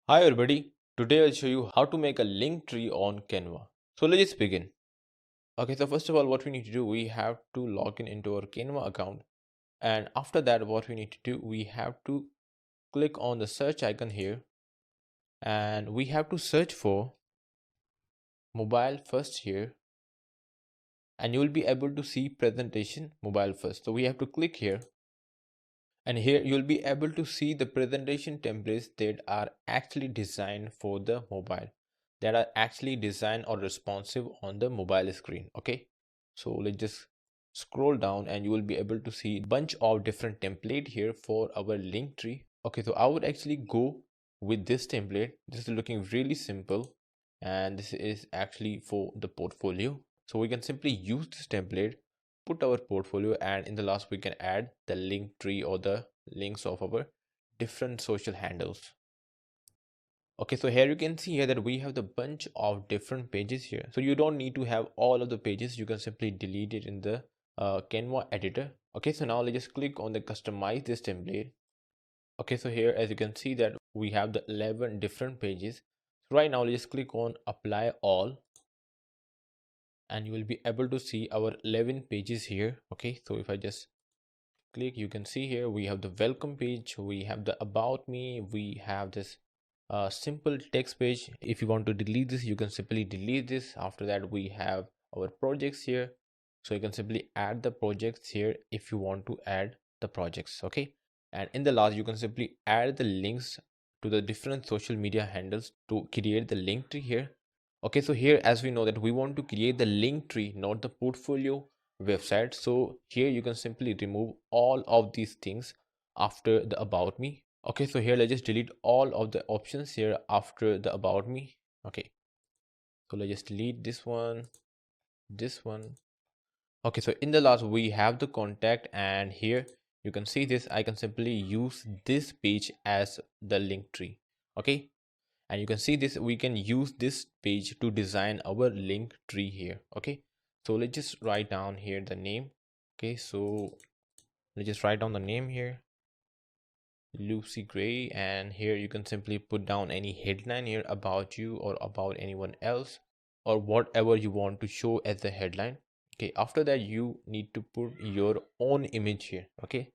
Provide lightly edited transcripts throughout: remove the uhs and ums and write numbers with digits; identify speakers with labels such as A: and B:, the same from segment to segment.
A: Hi everybody, today I'll show you how to make a link tree on Canva. So let's begin. Okay, so first of all what we need to do, we have to log in into our Canva account, and after that what we need to do, we have to click on the search icon here, and we have to search for mobile first here, and you will be able to see presentation mobile first. So we have to click here, and here you'll be able to see the presentation templates that are actually designed for the mobile, that are actually designed or responsive on the mobile screen. Okay, so let's just scroll down and you will be able to see a bunch of different template here for our link tree. Okay, so I would actually go with this template. This is looking really simple, and this is actually for the portfolio. So we can simply use this template, put our portfolio, and in the last we can add the link tree or the links of our different social handles. Okay, so here you can see here that we have the bunch of different pages here. So you don't need to have all of the pages. You can simply delete it in the Canva editor. Okay, so now let's just click on the customize this template. Okay, so here as you can see that we have the 11 different pages. So right now let's just click on apply all, and you will be able to see our 11 pages here. Okay, so if I just click, you can see here we have the welcome page, we have the about me, we have this simple text page. If you want to delete this, you can simply delete this. After that we have our projects here, so you can simply add the projects here if you want to add the projects. Okay, and in the last you can simply add the links to the different social media handles to create the link tree here. Okay, so here as we know that we want to create the link tree, not the portfolio website. So here you can simply remove all of these things after the about me. Okay, so here let's just delete all of the options here after the about me. Okay, so let's just delete this one, this one. Okay, so in the last we have the contact, and here you can see this. I can simply use this page as the link tree. Okay, and you can see this, we can use this page to design our link tree here. Okay, so let's just write down here the name. Okay, so let's just write down the name here, Lucy Gray, and here you can simply put down any headline here about you or about anyone else, or whatever you want to show as the headline. Okay, after that you need to put your own image here. Okay,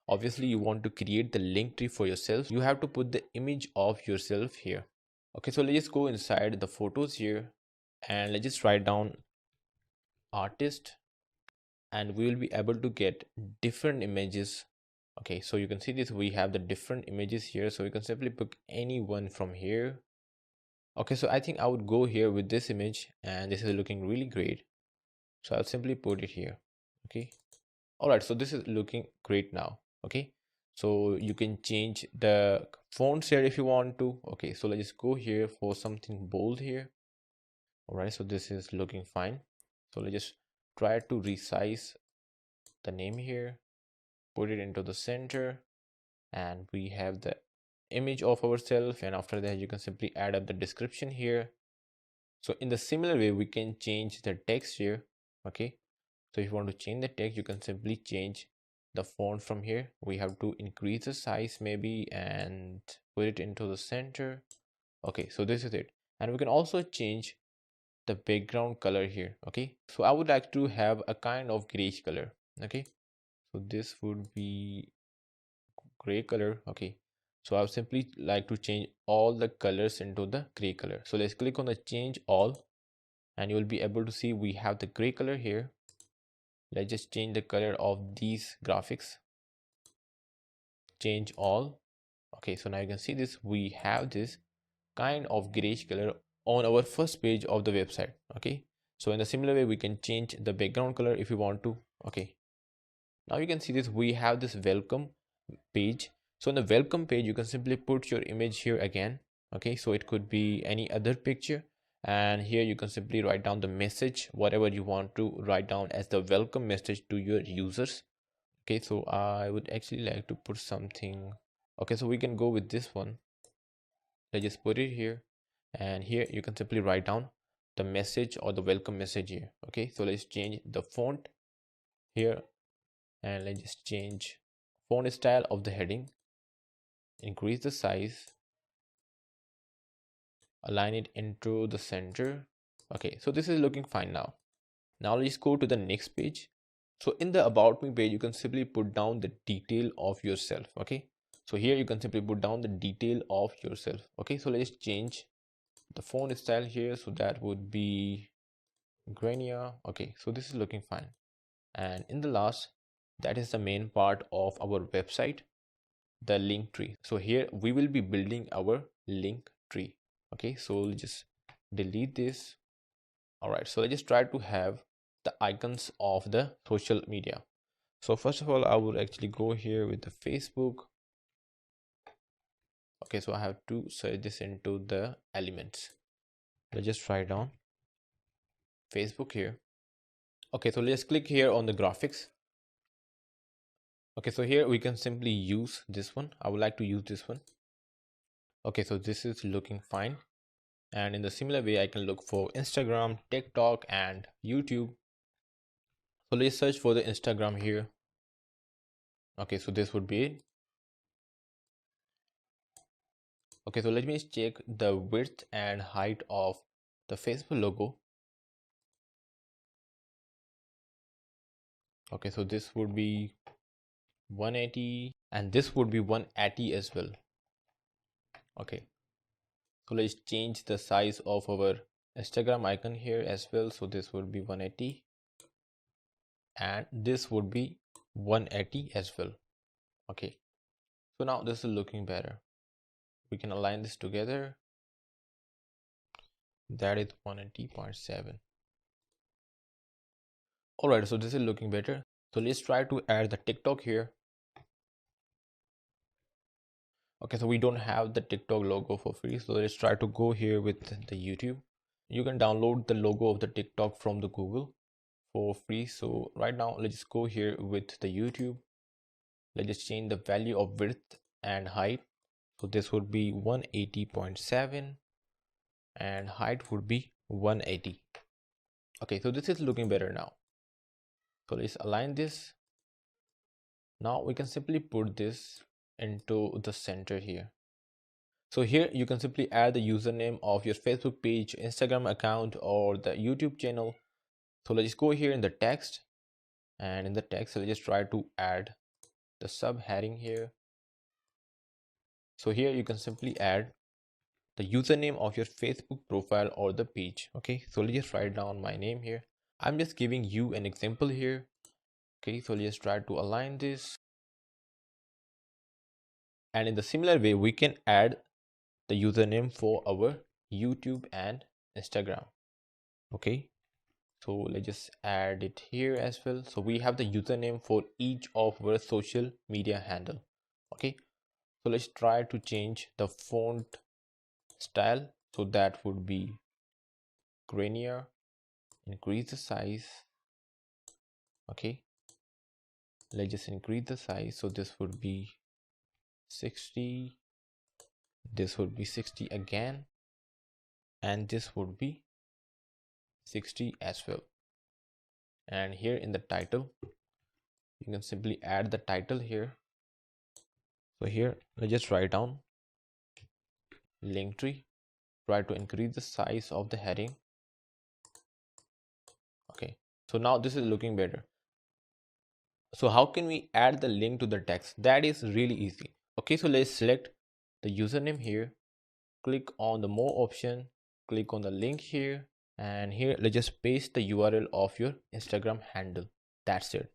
A: obviously you want to create the link tree for yourself, you have to put the image of yourself here. Okay, so let's just go inside the photos here, and let's just write down artist, and we will be able to get different images. Okay, so you can see this, we have the different images here, so you can simply pick any one from here. Okay, so I think I would go here with this image, and this is looking really great, so I'll simply put it here. Okay, all right, so this is looking great now. Okay, so you can change the fonts here if you want to. Okay, so let's just go here for something bold here. All right, so this is looking fine, so let's just try to resize the name here, put it into the center, and we have the image of ourselves, and after that you can simply add up the description here. So in the similar way we can change the text here. Okay, so if you want to change the text, you can simply change the font from here. We have to increase the size maybe and put it into the center. Okay, so this is it, and we can also change the background color here. Okay, so I would like to have a kind of grayish color. Okay, so this would be gray color. Okay, so I would simply like to change all the colors into the gray color. So let's click on the change all, and you will be able to see we have the gray color here. Let's just change the color of these graphics, change all. Okay, so now you can see this, we have this kind of grayish color on our first page of the website. Okay, so in a similar way we can change the background color if you want to. Okay, now you can see this, we have this welcome page. So in the welcome page you can simply put your image here again. Okay, so it could be any other picture, and here you can simply write down the message, whatever you want to write down as the welcome message to your users. Okay, so I would actually like to put something. Okay, so we can go with this one. Let's just put it here, and here you can simply write down the message or the welcome message here. Okay, so let's change the font here, and let's just change font style of the heading, increase the size, align it into the center. Okay, so this is looking fine now. Now let's go to the next page. So in the about me page, you can simply put down the detail of yourself. Okay, so here you can simply put down the detail of yourself. Okay, so let's change the font style here, so that would be Grania. Okay, so this is looking fine. And in the last, that is the main part of our website, the link tree. So here we will be building our link tree. Okay, so we'll just delete this. All right, so let's just try to have the icons of the social media. So first of all, I would actually go here with the Facebook. Okay, so I have to search this into the elements. Let's just try it on Facebook here. Okay, so let's click here on the graphics. Okay, so here we can simply use this one. I would like to use this one. Okay, so this is looking fine. And in the similar way, I can look for Instagram, TikTok, and YouTube. So let's search for the Instagram here. Okay, so this would be it. Okay, so let me check the width and height of the Facebook logo. Okay, so this would be 180 and this would be 180 as well. Okay, so let's change the size of our Instagram icon here as well. So this would be 180 and this would be 180 as well. Okay, so now this is looking better. We can align this together. That is 180.7. All right, so this is looking better. So let's try to add the TikTok here. Okay, so we don't have the TikTok logo for free, so let's try to go here with the YouTube. You can download the logo of the TikTok from the Google for free. So right now let's just go here with the YouTube. Let's just change the value of width and height. So this would be 180.7 and height would be 180. Okay, so this is looking better now. So let's align this. Now we can simply put this into the center here. So here you can simply add the username of your Facebook page, Instagram account, or the YouTube channel. So let's go here in the text, and in the text let's just try to add the subheading here. So here you can simply add the username of your Facebook profile or the page. Okay, so let's just write down my name here. I'm just giving you an example here. Okay, so let's try to align this. And in the similar way, we can add the username for our YouTube and Instagram. Okay, so let's just add it here as well. So we have the username for each of our social media handle. Okay, so let's try to change the font style. So that would be Granier. Increase the size. Okay, let's just increase the size. So this would be 60. This would be 60 again, and this would be 60 as well. And here in the title, you can simply add the title here. So here let's just write down Linktree. Try to increase the size of the heading. Okay, so now this is looking better. So how can we add the link to the text? That is really easy. Okay, so let's select the username here, click on the more option, click on the link here, and here let's just paste the URL of your Instagram handle. That's it.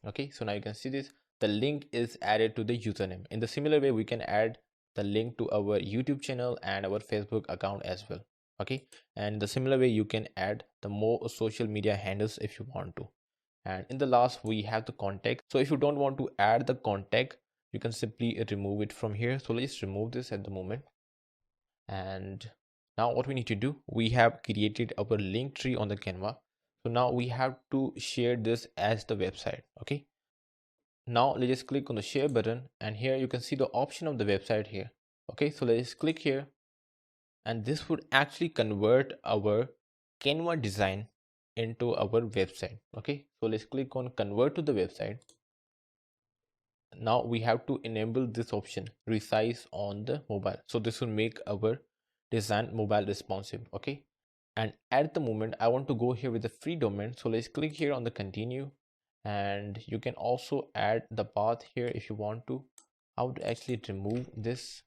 A: Okay, so now you can see this, the link is added to the username. In the similar way, we can add the link to our YouTube channel and our Facebook account as well. Okay, and in the similar way, you can add the more social media handles if you want to. And in the last, we have the contact. So if you don't want to add the contact, you can simply remove it from here. So let's remove this at the moment. And now what we need to do, we have created our link tree on the Canva. So now we have to share this as the website. Okay, now let's just click on the share button, and here you can see the option of the website here. Okay, so let's click here, and this would actually convert our Canva design into our website. Okay, so let's click on convert to the website. Now we have to enable this option resize on the mobile. So this will make our design mobile responsive. Okay, and at the moment I want to go here with the free domain, so let's click here on the continue, and you can also add the path here if you want to. How to actually remove this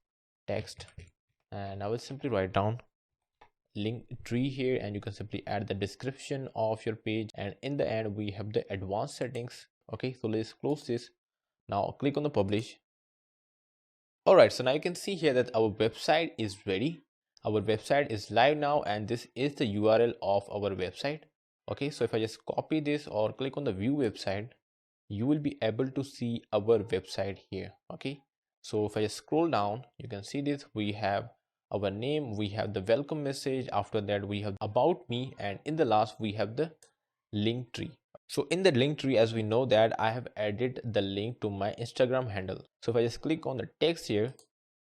A: text, and I will simply write down Linktree here, and you can simply add the description of your page, and in the end we have the advanced settings. Okay, so let's close this. Now click on the publish. All right, so now you can see here that our website is ready. Our website is live now, and this is the URL of our website. Okay, so if I just copy this or click on the view website, you will be able to see our website here. Okay, so if I just scroll down, you can see this. We have our name, we have the welcome message, after that we have about me, and in the last we have the link tree. So in the link tree, as we know that I have added the link to my Instagram handle. So if I just click on the text here,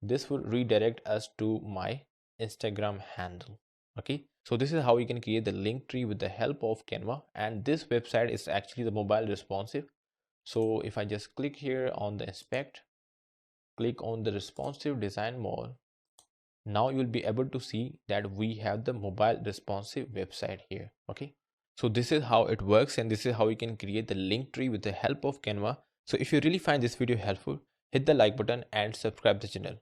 A: this will redirect us to my Instagram handle. Okay, so this is how you can create the link tree with the help of Canva, and this website is actually the mobile responsive. So if I just click here on the inspect, click on the responsive design mode, now you will be able to see that we have the mobile responsive website here. Okay, so this is how it works, and this is how you can create the link tree with the help of Canva. So if you really find this video helpful, hit the like button and subscribe the channel.